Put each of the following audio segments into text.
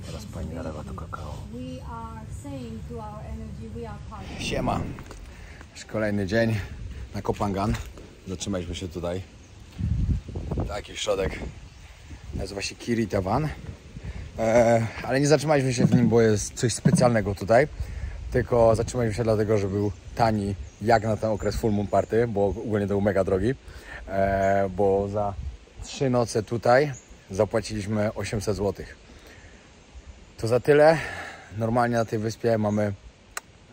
Teraz pani nalewa to kakao. Siema. Już kolejny dzień na Koh Phangan. Zatrzymaliśmy się tutaj. Taki środek nazywa się Kiritavan. Ale nie zatrzymaliśmy się w nim, bo jest coś specjalnego tutaj. Tylko zatrzymaliśmy się dlatego, że był tani jak na ten okres full moon party, bo ogólnie to był mega drogi. Bo za 3 noce tutaj zapłaciliśmy 800 zł. To za tyle. Normalnie na tej wyspie mamy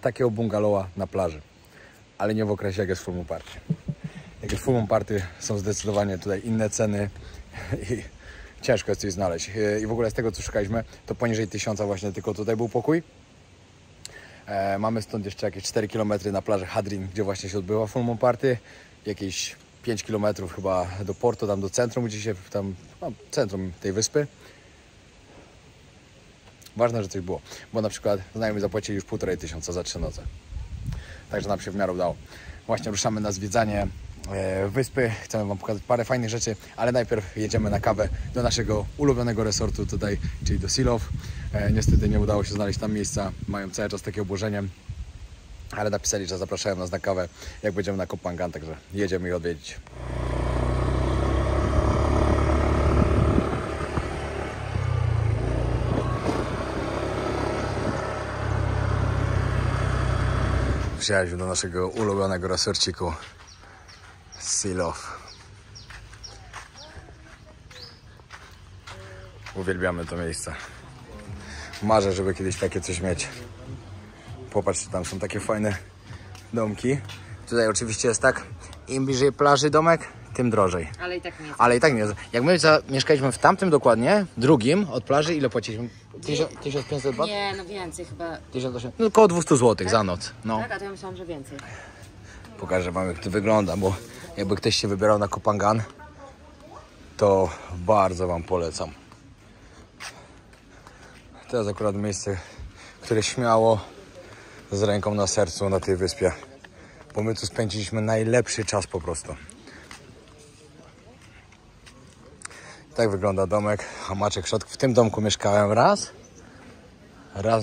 takiego bungalowa na plaży, ale nie w okresie jak jest full moon party. Jak jest full moon party, są zdecydowanie tutaj inne ceny i ciężko jest coś znaleźć. I w ogóle z tego co szukaliśmy, to poniżej 1000 właśnie tylko tutaj był pokój. Mamy stąd jeszcze jakieś 4 km na plażę Hadrin, gdzie właśnie się odbywa full moon party. Jakieś 5 km chyba do portu, tam do centrum, gdzie się tam, no, centrum tej wyspy. Ważne, że coś było, bo na przykład znajomi zapłacili już 1500 za 3 noce. Także nam się w miarę udało. Właśnie ruszamy na zwiedzanie wyspy. Chcemy wam pokazać parę fajnych rzeczy, ale najpierw jedziemy na kawę do naszego ulubionego resortu tutaj, czyli do Sea Love. Niestety nie udało się znaleźć tam miejsca, mają cały czas takie obłożenie, ale napisali, że zapraszają nas na kawę, jak będziemy na Koh Phangan, także jedziemy ich odwiedzić. Przyjechaliśmy do naszego ulubionego resorciku Sea Love. Uwielbiamy to miejsce. Marzę, żeby kiedyś takie coś mieć. Popatrzcie, tam są takie fajne domki. Tutaj oczywiście jest tak, im bliżej plaży domek, tym drożej. Ale i tak nie jest. Ale i tak nie jest. Jak my mieszkaliśmy w tamtym dokładnie, drugim od plaży, ile płaciliśmy? 1500 bat? Nie, no więcej chyba. 1800, no około 200 zł tak? Za noc. No. Tak, a to ja myślałam, że więcej. Pokażę wam jak to wygląda, bo jakby ktoś się wybierał na Koh Phangan, to bardzo wam polecam. To jest akurat miejsce, które śmiało z ręką na sercu na tej wyspie, bo my tu spędziliśmy najlepszy czas po prostu. Tak wygląda domek, hamaczek w środku. W tym domku mieszkałem raz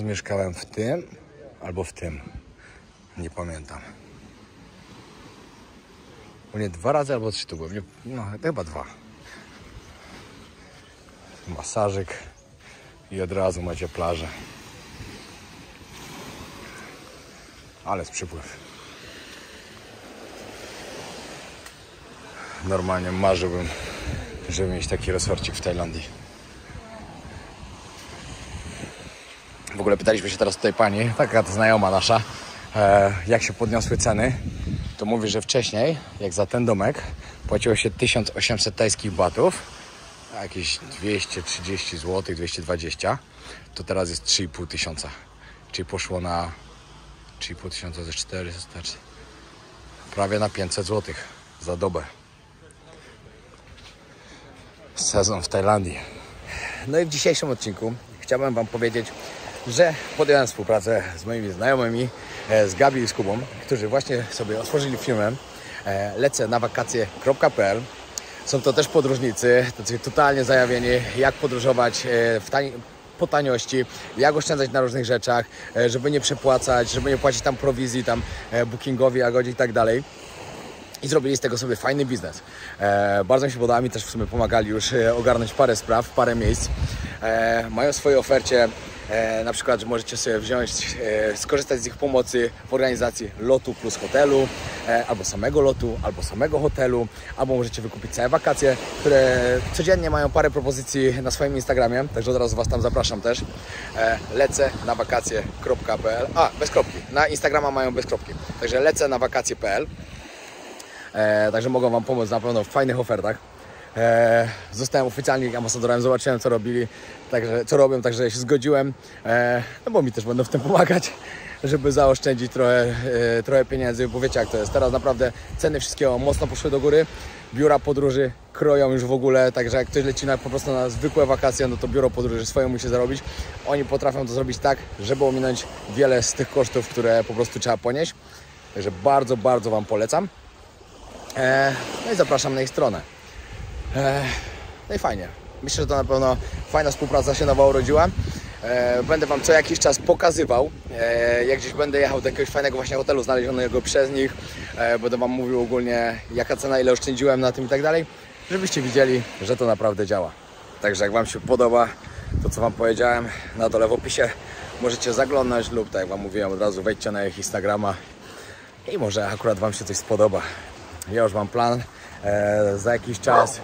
mieszkałem w tym, albo w tym, nie pamiętam. Nie, 2 razy albo 3 tu byłem, no chyba 2. Masażyk i od razu macie plażę. Ale z przypływ. Normalnie marzyłbym, żeby mieć taki resorcik w Tajlandii. W ogóle pytaliśmy się teraz tutaj pani, taka to znajoma nasza, jak się podniosły ceny. To mówi, że wcześniej, jak za ten domek, płaciło się 1800 tajskich batów, jakieś 230 zł, 220, to teraz jest 3500. Czyli poszło na 3500 ze 400, prawie na 500 zł za dobę. Sezon w Tajlandii. No i w dzisiejszym odcinku chciałbym wam powiedzieć, że podjąłem współpracę z moimi znajomymi, z Gabi i z Kubą, którzy właśnie sobie otworzyli firmę lecę na wakacje.pl. Są to też podróżnicy, tacy totalnie zajawieni, jak podróżować po taniości, jak oszczędzać na różnych rzeczach, żeby nie przepłacać, żeby nie płacić tam prowizji, tam bookingowi, Agodzie i tak dalej. I zrobili z tego sobie fajny biznes. Bardzo mi się podoba, mi też w sumie pomagali już ogarnąć parę spraw, parę miejsc. Mają w swojej ofercie na przykład, że możecie sobie wziąć, skorzystać z ich pomocy w organizacji lotu plus hotelu, albo samego lotu, albo samego hotelu, albo możecie wykupić całe wakacje, które codziennie mają parę propozycji na swoim Instagramie, także od razu was tam zapraszam też. Lecę na wakacje.pl, bez kropki, na Instagrama mają bez kropki, także lecę na wakacje.pl. Także mogą wam pomóc na pewno w fajnych ofertach. Zostałem oficjalnie ich ambasadorem, zobaczyłem co robili, co robią, także się zgodziłem, no bo mi też będą w tym pomagać, żeby zaoszczędzić trochę pieniędzy, bo wiecie jak to jest, teraz naprawdę ceny wszystkiego mocno poszły do góry, biura podróży kroją już w ogóle, także jak ktoś leci po prostu na zwykłe wakacje, no to biuro podróży swoje musi zarobić, oni potrafią to zrobić tak, żeby ominąć wiele z tych kosztów, które po prostu trzeba ponieść, także bardzo, bardzo wam polecam. No i zapraszam na ich stronę. No i fajnie. Myślę, że to na pewno fajna współpraca się nowa urodziła. Będę Wam co jakiś czas pokazywał, jak gdzieś będę jechał do jakiegoś fajnego właśnie hotelu znalezionego przez nich. Będę Wam mówił ogólnie, jaka cena, ile oszczędziłem na tym i tak dalej, żebyście widzieli, że to naprawdę działa. Także jak Wam się podoba to, co Wam powiedziałem, na dole w opisie możecie zaglądać lub, tak jak Wam mówiłem, od razu wejdźcie na ich Instagrama i może akurat Wam się coś spodoba. Ja już mam plan, za jakiś czas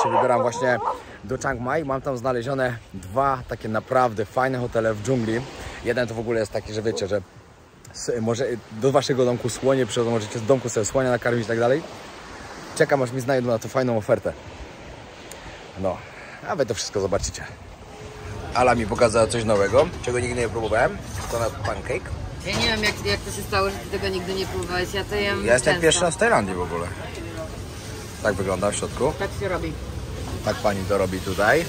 się wybieram właśnie do Chiang Mai. Mam tam znalezione 2 takie naprawdę fajne hotele w dżungli. Jeden to w ogóle jest taki, że wiecie, że może do Waszego domku słonie przychodzą, możecie z domku sobie słonia nakarmić i tak dalej. Czekam, aż mi znajdą na to fajną ofertę. No, a Wy to wszystko zobaczycie. Ala mi pokazała coś nowego, czego nigdy nie próbowałem. To na pancake. Ja nie wiem, jak to się stało, że Ty tego nigdy nie próbowałeś. Ja to jem Ja jestem często. pierwszy raz w Tajlandii w ogóle. Tak wygląda w środku. Tak się robi. Tak pani to robi tutaj.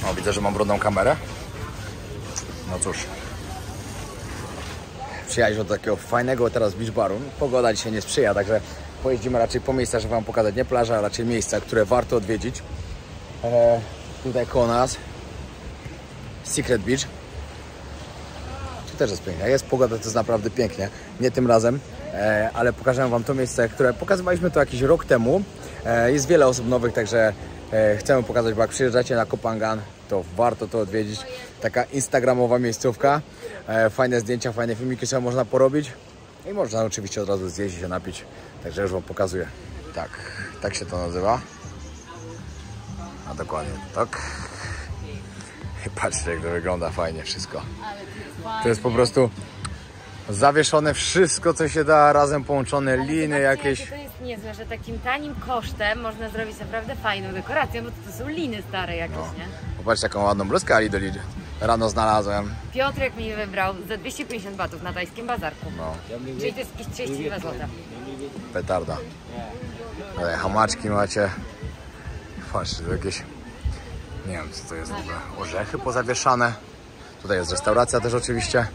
O, widzę, że mam brudną kamerę. No cóż. Przyjechaliśmy do takiego fajnego teraz beach baru. Pogoda dzisiaj nie sprzyja, także pojeździmy raczej po miejscach, żeby Wam pokazać nie plaża, a raczej miejsca, które warto odwiedzić. Tutaj koło nas Secret Beach. Tu też jest pięknie. Jest pogoda, to jest naprawdę pięknie. Nie tym razem, ale pokażę Wam to miejsce, które pokazywaliśmy to jakiś rok temu. Jest wiele osób nowych, także chcemy pokazać, bo jak przyjeżdżacie na Koh Phangan, to warto to odwiedzić. Taka instagramowa miejscówka. Fajne zdjęcia, fajne filmiki sobie można porobić. I można oczywiście od razu zjeść i się napić. Także już Wam pokazuję. Tak się to nazywa. A dokładnie tak. I patrzcie, jak to wygląda fajnie wszystko. To jest po prostu zawieszone wszystko, co się da, razem połączone liny jakieś. To jest niezłe, że takim tanim kosztem można zrobić naprawdę fajną dekorację, bo to są liny stare jakieś, nie? Popatrzcie, jaką ładną bluzkę Ali do Lidy. Rano znalazłem. Piotrek mi wybrał za 250 batów na tajskim bazarku. No. Czyli to jest jakieś 32 zł. Petarda. Tutaj hamaczki macie. Patrzcie, to jakieś... Nie wiem, co to jest w ogóle. Orzechy pozawieszane. Tutaj jest restauracja też oczywiście.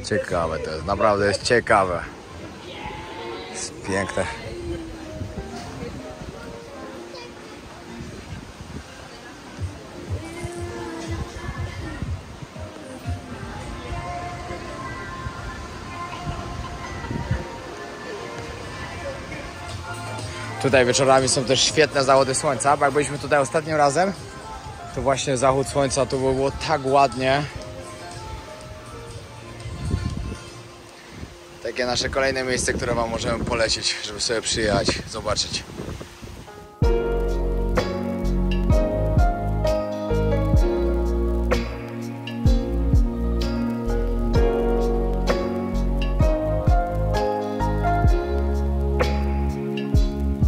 Ciekawe to jest, naprawdę jest ciekawe. Jest piękne. Tutaj wieczorami są też świetne zachody słońca, bo jak byliśmy tutaj ostatnim razem, to właśnie zachód słońca to było tak ładnie. Takie nasze kolejne miejsce, które Wam możemy polecić, żeby sobie przyjechać, zobaczyć.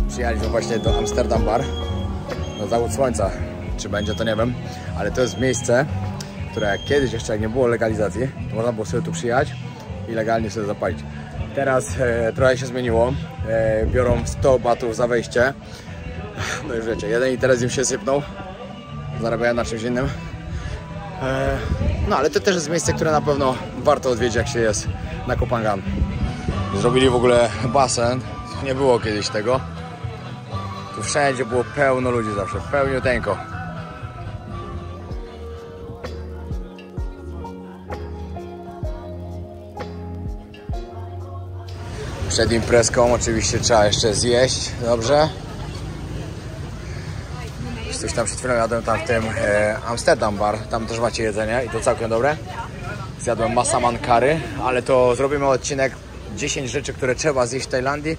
Przyjechaliśmy właśnie do Amsterdam Bar na zachód słońca. Czy będzie, to nie wiem, ale to jest miejsce, które kiedyś jeszcze jak nie było legalizacji, to można było sobie tu przyjechać i legalnie sobie zapalić. Teraz trochę się zmieniło, biorą 100 batów za wejście. No już wiecie, jeden interes im się sypnął, zarabiają na czymś innym. No ale to też jest miejsce, które na pewno warto odwiedzić, jak się jest na Koh Phangan. Zrobili w ogóle basen, nie było kiedyś tego. Tu wszędzie było pełno ludzi zawsze, pełniuteńko. Przed imprezką oczywiście trzeba jeszcze zjeść, dobrze? Coś tam przed chwilą jadłem tam w tym Amsterdam Bar, tam też macie jedzenie i to całkiem dobre. Zjadłem masaman curry, ale to zrobimy odcinek 10 rzeczy, które trzeba zjeść w Tajlandii.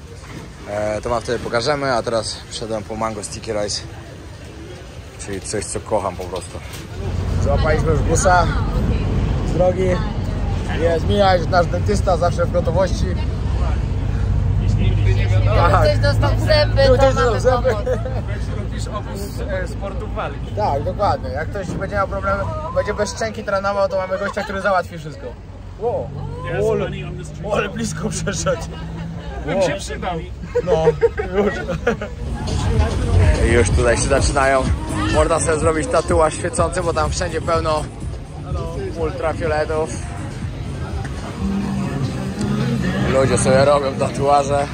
To Wam wtedy pokażemy, a teraz wszedłem po mango sticky rice, czyli coś, co kocham po prostu. Złapaliśmy już busa z drogi. Jest Michał, nasz dentysta, zawsze w gotowości. Ktoś dostał w zęby, to mamy pomóc. Niż obóz sportów walki. Tak, dokładnie. Jak ktoś będzie miał problemy, będzie bez szczęki trenował, to mamy gościa, który załatwi wszystko. Wow. Ale blisko przeszedł. Bym się przydał. No, już. Już tutaj się zaczynają. Można sobie zrobić tatuaż świecący, bo tam wszędzie pełno ultrafioletów. Ludzie sobie robią tatuaże.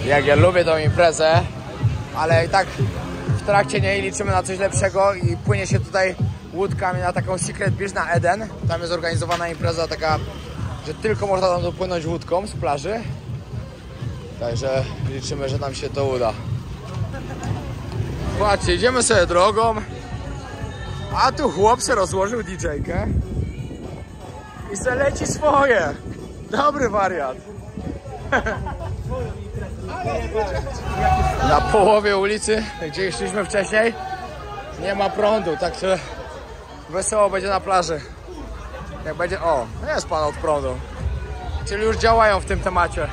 Jak ja lubię tą imprezę, ale i tak w trakcie niej liczymy na coś lepszego i płynie się tutaj łódkami na taką Secret Beach na Eden. Tam jest zorganizowana impreza taka, że tylko można tam dopłynąć łódką z plaży. Także liczymy, że nam się to uda. Patrzcie, idziemy sobie drogą, a tu chłop se rozłożył DJ-kę i se leci swoje. Dobry wariat. Na połowie ulicy, gdzie szliśmy wcześniej, nie ma prądu, także wesoło będzie na plaży. Jak będzie... O, jest pan od prądu. Czyli już działają w tym temacie.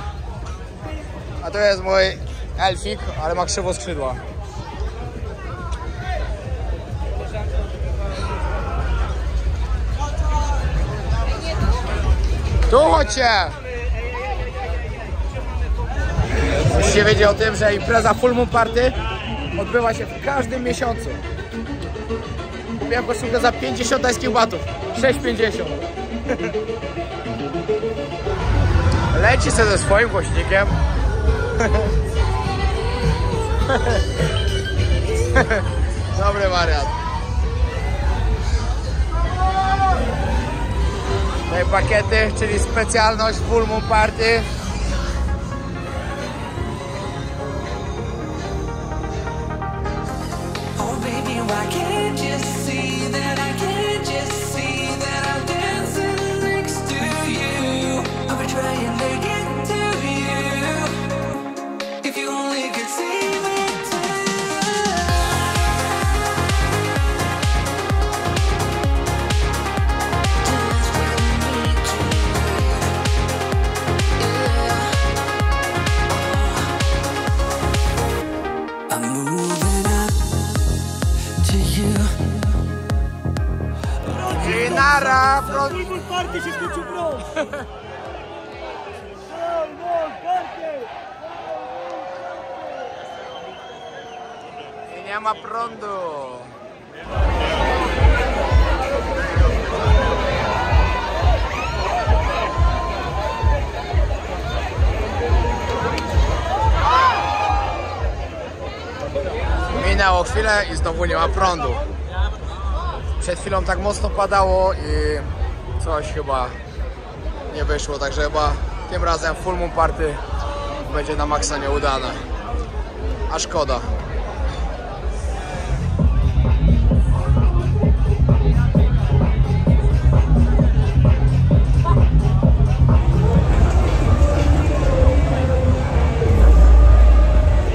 A to jest mój elfik, ale ma krzywo skrzydła. Tu chodźcie! Musicie wiedzieć o tym, że impreza Full Moon Party odbywa się w każdym miesiącu. Kupiłem koszulkę za 50 tajskich batów. 6,50. Leci sobie ze swoim głośnikiem. Dobry wariat. Te pakiety, czyli specjalność Full Moon Party. Nara, prąd! Party się skończył prąd! I nie ma prądu! Minęło chwilę i znowu nie ma prądu. Przed chwilą tak mocno padało i coś chyba nie wyszło, także chyba tym razem Full Moon Party będzie na maksa nieudane. A szkoda.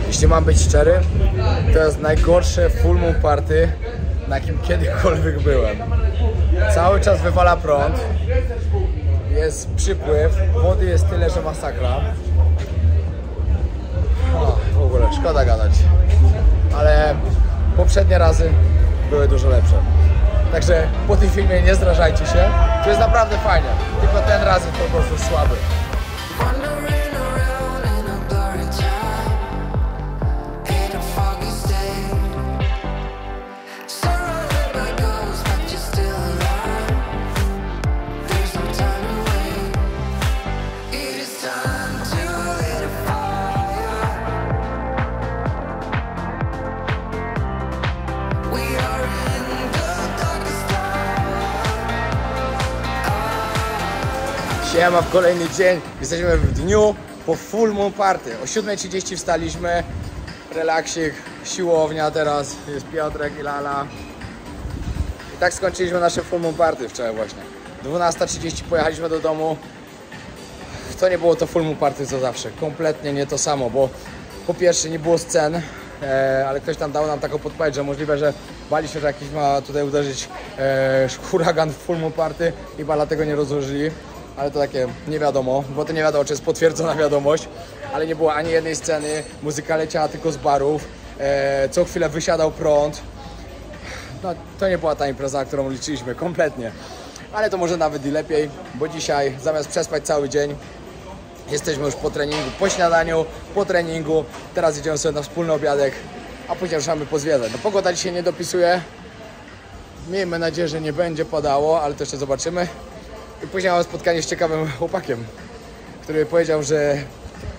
Jeśli mam być szczery, to jest najgorsze Full Moon Party, na jakim kiedykolwiek byłem. Cały czas wywala prąd, jest przypływ, wody jest tyle, że masakra. O, w ogóle szkoda gadać, ale poprzednie razy były dużo lepsze. Także po tym filmie nie zrażajcie się, to jest naprawdę fajnie, tylko ten raz jest po prostu słaby. Siema, w kolejny dzień. Jesteśmy w dniu po Full Moon Party. O 7:30 wstaliśmy. Relaksik, siłownia teraz. Jest Piotrek i Lala. I tak skończyliśmy nasze Full Moon Party wczoraj właśnie. 12:30 pojechaliśmy do domu. To nie było to Full Moon Party co zawsze. Kompletnie nie to samo, bo po pierwsze nie było scen, ale ktoś tam dał nam taką podpowiedź, że możliwe, że bali się, że jakiś ma tutaj uderzyć huragan w Full Moon Party i chyba dlatego nie rozłożyli. Ale to takie nie wiadomo, bo to nie wiadomo, czy jest potwierdzona wiadomość, ale nie było ani jednej sceny, muzyka leciała tylko z barów, co chwilę wysiadał prąd. No, to nie była ta impreza, na którą liczyliśmy kompletnie, ale to może nawet i lepiej, bo dzisiaj zamiast przespać cały dzień, jesteśmy już po treningu, po śniadaniu, po treningu, teraz idziemy sobie na wspólny obiadek, a później ruszamy pozwiedzać. No, pogoda dzisiaj nie dopisuje, Miejmy nadzieję, że nie będzie padało, ale to jeszcze zobaczymy. I później mam spotkanie z ciekawym chłopakiem, który powiedział, że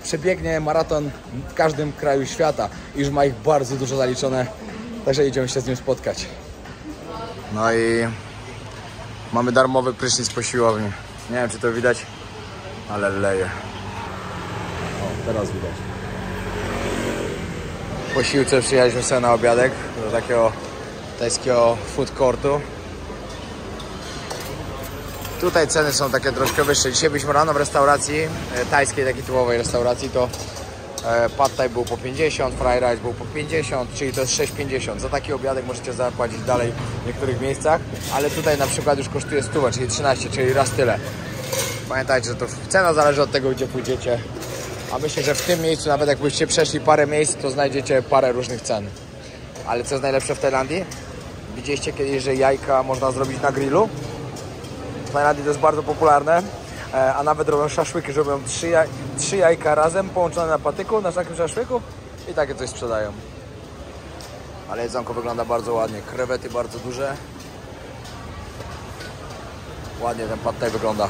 przebiegnie maraton w każdym kraju świata i już ma ich bardzo dużo zaliczone, także idziemy się z nim spotkać. No i mamy darmowy prysznic po siłowni. Nie wiem, czy to widać, ale leje. O, teraz widać. Po siłce przyjechaliśmy sobie na obiadek do takiego tajskiego food courtu. Tutaj ceny są takie troszkę wyższe. Dzisiaj byliśmy rano w restauracji tajskiej, takiej typowej restauracji, to pad thai był po 50, fried rice był po 50, czyli to jest 6,50. Za taki obiadek możecie zapłacić dalej w niektórych miejscach, ale tutaj na przykład już kosztuje 100, czyli 13, czyli raz tyle. Pamiętajcie, że to cena zależy od tego, gdzie pójdziecie. A myślę, że w tym miejscu, nawet jakbyście przeszli parę miejsc, to znajdziecie parę różnych cen. Ale co jest najlepsze w Tajlandii? Widzieliście kiedyś, że jajka można zrobić na grillu? W Tajlandii to jest bardzo popularne, a nawet robią szaszłyki, że robią trzy jajka razem połączone na patyku, na takim szaszłyku i takie coś sprzedają. Ale jedzonko wygląda bardzo ładnie, krewety bardzo duże. Ładnie ten pad thai wygląda.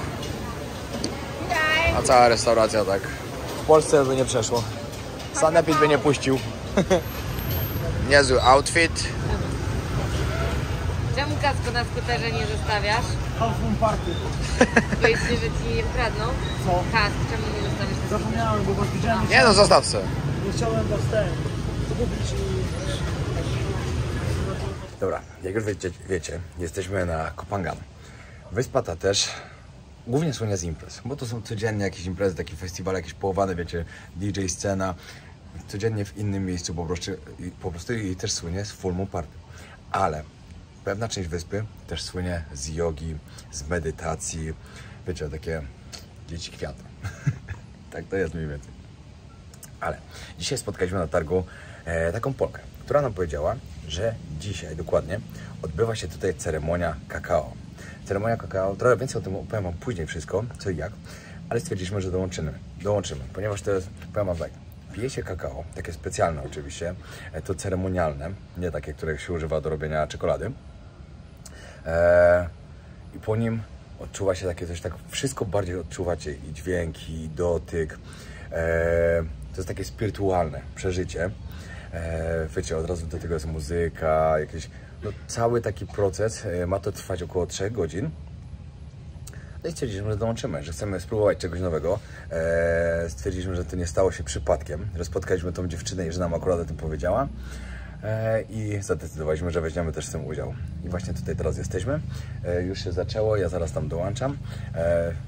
A cała restauracja tak. W Polsce by nie przeszło. Sanepid by nie puścił. Niezły outfit. Czemu kasku na skuterze nie zostawiasz? Half-moon party. Boisz się, że ci nie wkradną? Co? Kask, czemu nie zostawiasz tego? Zapomniałem, bo was widziałem. Nie no, zostaw se. Nie chciałem was zgubić i... Dobra, jak już wiecie, jesteśmy na Koh Phangan. Wyspa ta też głównie słynie z imprez, bo to są codziennie jakieś imprezy, takie festiwale, jakieś połowane, wiecie, DJ scena. Codziennie w innym miejscu po prostu i też słynie z full moon party. Ale pewna część wyspy też słynie z jogi, z medytacji, wiecie, takie dzieci kwiatu. Tak to jest mniej więcej. Ale dzisiaj spotkaliśmy na targu taką Polkę, która nam powiedziała, że dzisiaj dokładnie odbywa się tutaj ceremonia kakao. Ceremonia kakao, trochę więcej o tym opowiem wam później wszystko, co i jak, ale stwierdziliśmy, że dołączymy, ponieważ to jest, powiem wam tak, pije się kakao, takie specjalne oczywiście, to ceremonialne, nie takie, które się używa do robienia czekolady. I po nim odczuwa się takie coś, tak wszystko bardziej odczuwacie, i dźwięki, i dotyk. To jest takie spirytualne przeżycie. Wiecie, od razu do tego jest muzyka, jakieś, no, cały taki proces ma to trwać około 3 godzin. No i stwierdziliśmy, że dołączymy, że chcemy spróbować czegoś nowego. Stwierdziliśmy, że to nie stało się przypadkiem, że spotkaliśmy tą dziewczynę i że nam akurat o tym powiedziała. I zadecydowaliśmy, że weźmiemy też w tym udział. I właśnie tutaj teraz jesteśmy. Już się zaczęło, ja zaraz tam dołączam.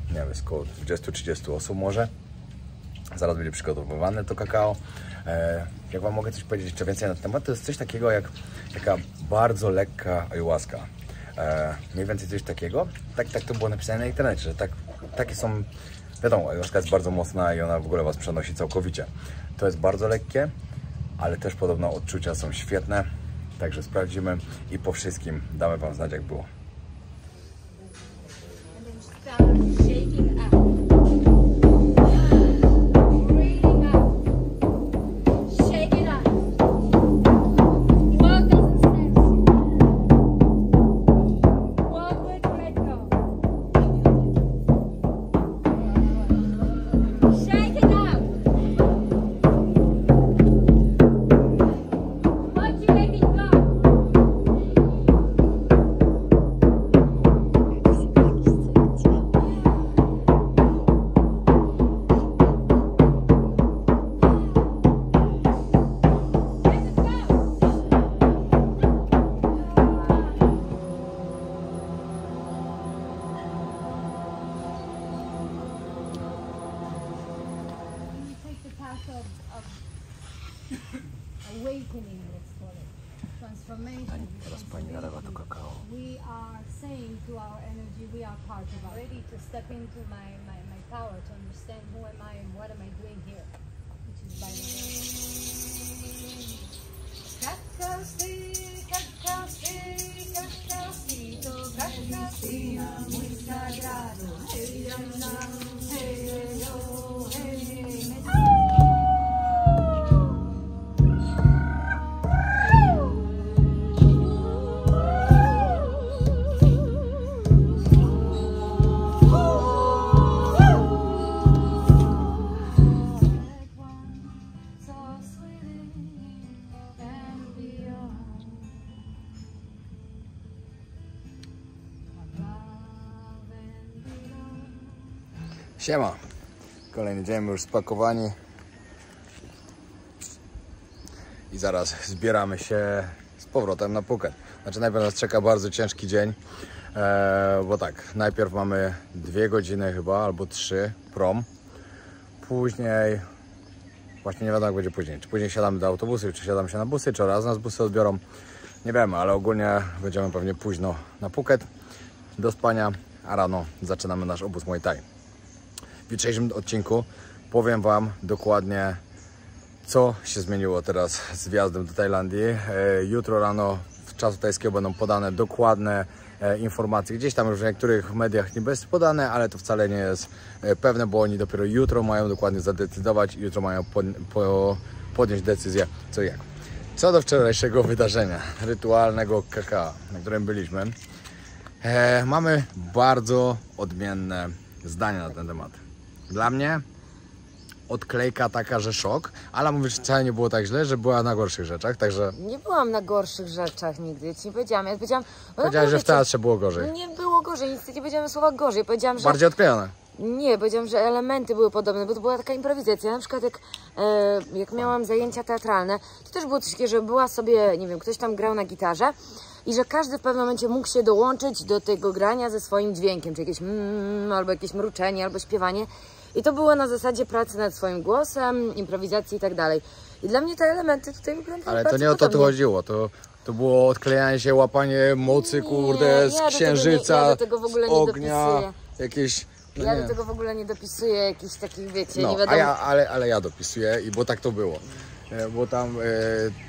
Nie wiem, jest około 20-30 osób może. Zaraz będzie przygotowywane to kakao. Jak wam mogę coś powiedzieć jeszcze więcej na ten temat, to jest coś takiego jak taka bardzo lekka ayahuasca. Mniej więcej coś takiego. Tak to było napisane na internecie, że takie są, wiadomo, ayahuasca jest bardzo mocna i ona w ogóle was przenosi całkowicie. To jest bardzo lekkie, ale też podobno odczucia są świetne. Także sprawdzimy i po wszystkim damy wam znać, jak było. Awakening, let's call it. Transformation. We are saying to our energy, we are part of it. Ready to step into my power, to understand who am I and what am I doing here, which is by the muy sagrado. Siema. Kolejny dzień, już spakowani. I zaraz zbieramy się z powrotem na Phuket. Znaczy najpierw nas czeka bardzo ciężki dzień. Bo tak, najpierw mamy 2 godziny chyba, albo 3 prom. Później, właśnie nie wiadomo jak będzie później. Czy później siadamy do autobusu, czy siadamy się na busy, czy raz nas busy odbiorą. Nie wiemy, ale ogólnie będziemy pewnie późno na Phuket do spania, a rano zaczynamy nasz obóz Muay Thai. W jutrzejszym odcinku powiem Wam dokładnie, co się zmieniło teraz z wjazdem do Tajlandii. Jutro rano w czasu tajskiego będą podane dokładne informacje. Gdzieś tam już w niektórych mediach niby jest podane, ale to wcale nie jest pewne, bo oni dopiero jutro mają dokładnie zadecydować i jutro mają podjąć decyzję co i jak. Co do wczorajszego wydarzenia, rytualnego kakao, na którym byliśmy, mamy bardzo odmienne zdania na ten temat. Dla mnie odklejka taka, że szok, ale mówisz, że wcale nie było tak źle, że była na gorszych rzeczach, także... Nie byłam na gorszych rzeczach nigdy, ja ci nie powiedziałam. Ja powiedziałam... Powiedziałaś, że w teatrze było gorzej. Nie było gorzej, nic nie powiedziałam słowa gorzej. Powiedziałam, że... Bardziej odklejone. Nie, powiedziałam, że elementy były podobne, bo to była taka improwizacja. Na przykład jak miałam zajęcia teatralne, to też było coś takiego, że była sobie, nie wiem, ktoś tam grał na gitarze i że każdy w pewnym momencie mógł się dołączyć do tego grania ze swoim dźwiękiem, czy jakieś albo jakieś mruczenie, albo śpiewanie. I to było na zasadzie pracy nad swoim głosem, improwizacji i tak dalej. I dla mnie te elementy tutaj wyglądały Ale to bardzo nie o to tu podobnie. chodziło, to było odklejanie się, łapanie mocy, kurde, z księżyca, ja do tego w ogóle z nie ognia, dopisuję. jakieś... No Ja nie. do tego w ogóle nie dopisuję jakichś takich, wiecie, No, nie wiadomo... ale ja dopisuję, bo tak to było. Bo tam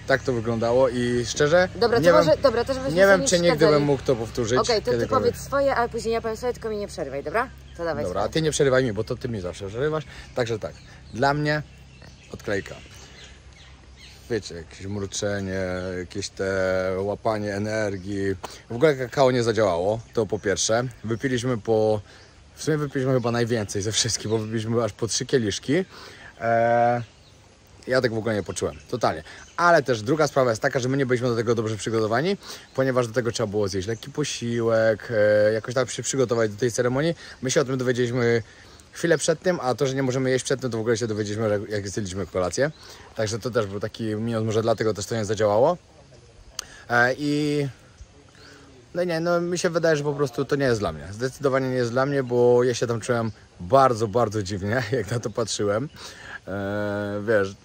tak to wyglądało i szczerze, Dobra, nie to wiem, może, dobra, to żebyśmy nie sobie wiem, czy nigdy przeszkadzali. bym mógł to powtórzyć. Okej, to ty kiedykolwiek. powiedz swoje, ale później ja powiem swoje, tylko mi nie przerywaj, dobra? To dawaj Dobra, a swoje. ty nie przerywaj mi, bo to ty mi zawsze przerywasz. Także tak, dla mnie odklejka. Wiecie, jakieś mruczenie, jakieś te łapanie energii. W ogóle kakao nie zadziałało, to po pierwsze. W sumie wypiliśmy chyba najwięcej ze wszystkich, bo wypiliśmy aż po 3 kieliszki. Ja tak w ogóle nie poczułem, totalnie. Ale też druga sprawa jest taka, że my nie byliśmy do tego dobrze przygotowani, ponieważ do tego trzeba było zjeść lekki posiłek, jakoś tak się przygotować do tej ceremonii. My się o tym dowiedzieliśmy chwilę przed tym, a to, że nie możemy jeść przed tym, to w ogóle się dowiedzieliśmy, jak zjedliśmy kolację. Także to też był taki minus, może dlatego też to nie zadziałało. No nie, no mi się wydaje, że po prostu to nie jest dla mnie. Zdecydowanie nie jest dla mnie, bo ja się tam czułem bardzo, bardzo dziwnie, jak na to patrzyłem.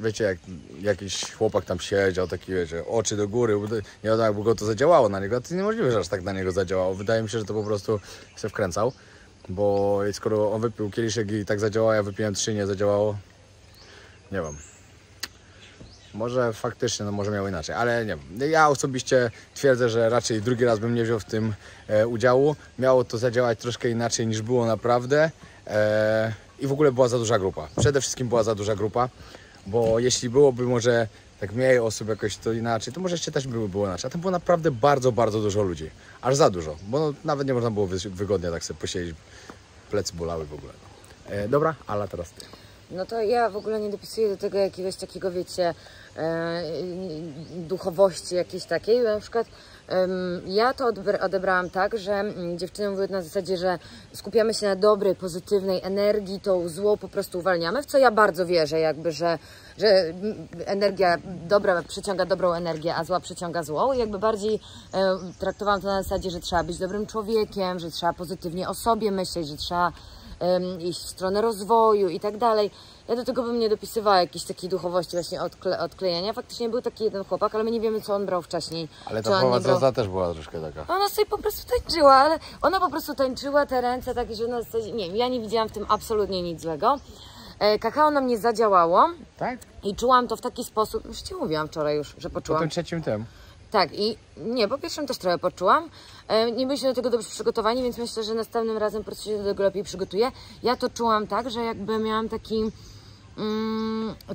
Wiecie, jak jakiś chłopak tam siedział, taki, wiecie, oczy do góry, nie wiadomo, jakby go to zadziałało na niego, a to jest niemożliwe, że aż tak na niego zadziałało. Wydaje mi się, że to po prostu się wkręcał, bo skoro on wypił kieliszek i tak zadziałało, ja wypiłem 3, nie zadziałało, nie wiem. Może faktycznie, no może miał inaczej, ale nie wiem. Ja osobiście twierdzę, że raczej drugi raz bym nie wziął w tym udziału. Miało to zadziałać troszkę inaczej niż było naprawdę. I w ogóle była za duża grupa. Przede wszystkim była za duża grupa, bo jeśli byłoby może tak mniej osób jakoś to inaczej, to może jeszcze też było inaczej. A tam było naprawdę bardzo, bardzo dużo ludzi. Aż za dużo, bo no, nawet nie można było wygodnie tak sobie posiedzieć. Plecy bolały w ogóle. Dobra, ale teraz ty. No to ja w ogóle nie dopisuję do tego jakiegoś takiego, wiecie, duchowości jakiejś takiej. Na przykład ja to odebrałam tak, że dziewczyny mówiły na zasadzie, że skupiamy się na dobrej, pozytywnej energii, tą złą po prostu uwalniamy, w co ja bardzo wierzę, jakby, że energia dobra przyciąga dobrą energię, a zła przyciąga złą. I jakby bardziej traktowałam to na zasadzie, że trzeba być dobrym człowiekiem, że trzeba pozytywnie o sobie myśleć, że trzeba iść w stronę rozwoju i tak dalej. Ja do tego bym nie dopisywała jakiejś takiej duchowości właśnie odklejenia. Faktycznie był taki jeden chłopak, ale my nie wiemy, co on brał wcześniej. Ale ta prowadząca też była troszkę taka. Ona sobie po prostu tańczyła, ale ona po prostu tańczyła, te ręce takie, że na zasadzie, nie wiem, ja nie widziałam w tym absolutnie nic złego. Kakao na mnie zadziałało. Tak? I czułam to w taki sposób, już Ci mówiłam wczoraj już, że Po poczułam. tym trzecim tym. Tak, i nie, po pierwszym też trochę poczułam. Nie byliśmy do tego dobrze przygotowani, więc myślę, że następnym razem po prostu się do tego lepiej przygotuję. Ja to czułam tak, że jakby miałam taki...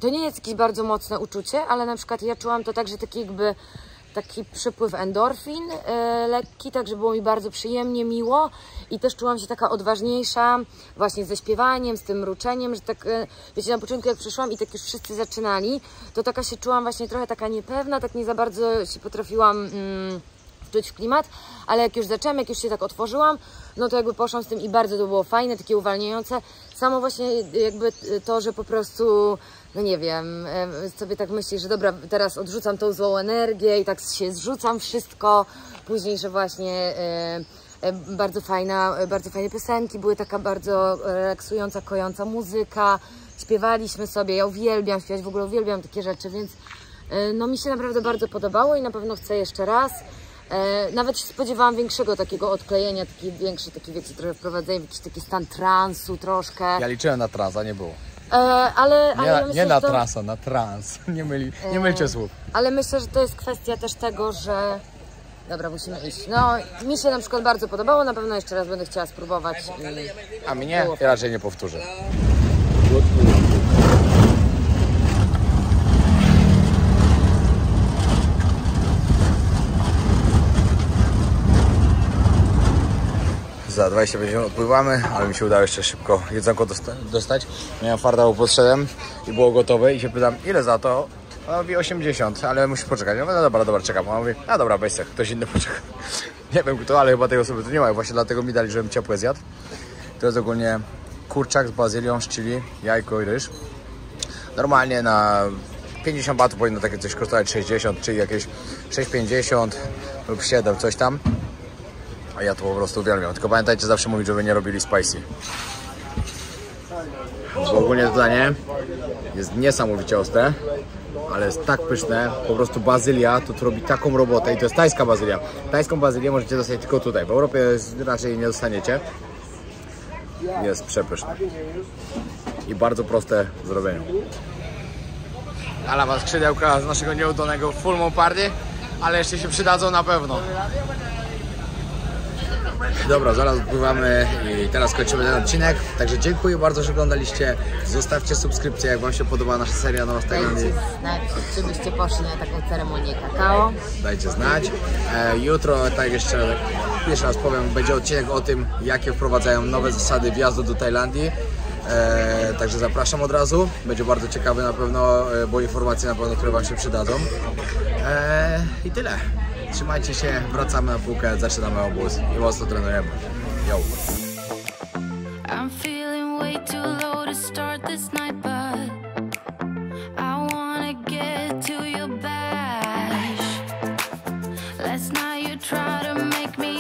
to nie jest jakieś bardzo mocne uczucie, ale na przykład ja czułam to tak, że taki przypływ endorfin lekki, tak, że było mi bardzo przyjemnie, miło i też czułam się taka odważniejsza właśnie ze śpiewaniem, z tym mruczeniem, że tak, wiecie, na początku jak przyszłam i tak już wszyscy zaczynali, to taka się czułam właśnie trochę taka niepewna, tak nie za bardzo się potrafiłam wczuć w klimat, ale jak już zaczęłam, jak już się tak otworzyłam, no to jakby poszłam z tym i bardzo to było fajne, takie uwalniające. Samo właśnie jakby to, że po prostu, no nie wiem, sobie tak myślisz, że dobra, teraz odrzucam tą złą energię i tak się zrzucam wszystko. Później, że właśnie bardzo fajne piosenki, były taka bardzo relaksująca, kojąca muzyka. Śpiewaliśmy sobie, ja uwielbiam śpiewać, w ogóle uwielbiam takie rzeczy, więc no mi się naprawdę bardzo podobało i na pewno chcę jeszcze raz. Nawet się spodziewałam większego takiego odklejenia, większy taki, wiecie, trochę wprowadzenia w jakiś taki stan transu troszkę. Ja liczyłem na trans, a nie było. Ale ja myślę, nie na że to, transa, na trans. Nie mylcie słów. ale myślę, że to jest kwestia też tego, że... Dobra, musimy iść. No, mi się na przykład bardzo podobało, na pewno jeszcze raz będę chciała spróbować. A mnie ja raczej nie powtórzę. Za 25 minut odpływamy, ale mi się udało jeszcze szybko jedzonko dostać. Miałem farta, bo podszedłem i było gotowe i się pytam, ile za to? Ona mówi 80, ale musisz poczekać. Ja mówię, no dobra, czekam. Ona mówi, no dobra, weź se, ktoś inny poczeka. Nie wiem kto, ale chyba tej osoby tu nie ma. Właśnie dlatego mi dali, żebym ciepłe zjadł. To jest ogólnie kurczak z bazylią, z chili, jajko i ryż. Normalnie na 50 batów powinno takie coś kosztować 60, czyli jakieś 6,50 lub 7, coś tam. A ja to po prostu uwielbiam. Tylko pamiętajcie zawsze mówić, żeby nie robili spicy. Bo ogólnie to danie jest niesamowicie ostre, ale jest tak pyszne. Po prostu bazylia to robi taką robotę i to jest tajska bazylia. Tajską bazylię możecie dostać tylko tutaj. W Europie raczej nie dostaniecie. Jest przepyszne. I bardzo proste w zrobieniu. Alawa skrzydełka z naszego nieudanego Full Moon Party, ale jeszcze się przydadzą na pewno. Dobra, zaraz odpływamy i teraz kończymy ten odcinek. Także dziękuję bardzo, że oglądaliście. Zostawcie subskrypcję, jak wam się podoba nasza seria Nowa z Tajlandii. Dajcie znać, czy byście poszli na taką ceremonię kakao. Dajcie znać. Jutro, tak jeszcze pierwszy raz powiem, będzie odcinek o tym, jakie wprowadzają nowe zasady wjazdu do Tajlandii. Także zapraszam od razu. Będzie bardzo ciekawy na pewno, bo informacje na pewno, które wam się przydadzą. I tyle. Trzymajcie się, wracamy na półkę, zaczynamy obóz i mocno trenujemy. Yo! I'm feeling way too low to start this night, but I wanna get to your bash. Last night you tried to make me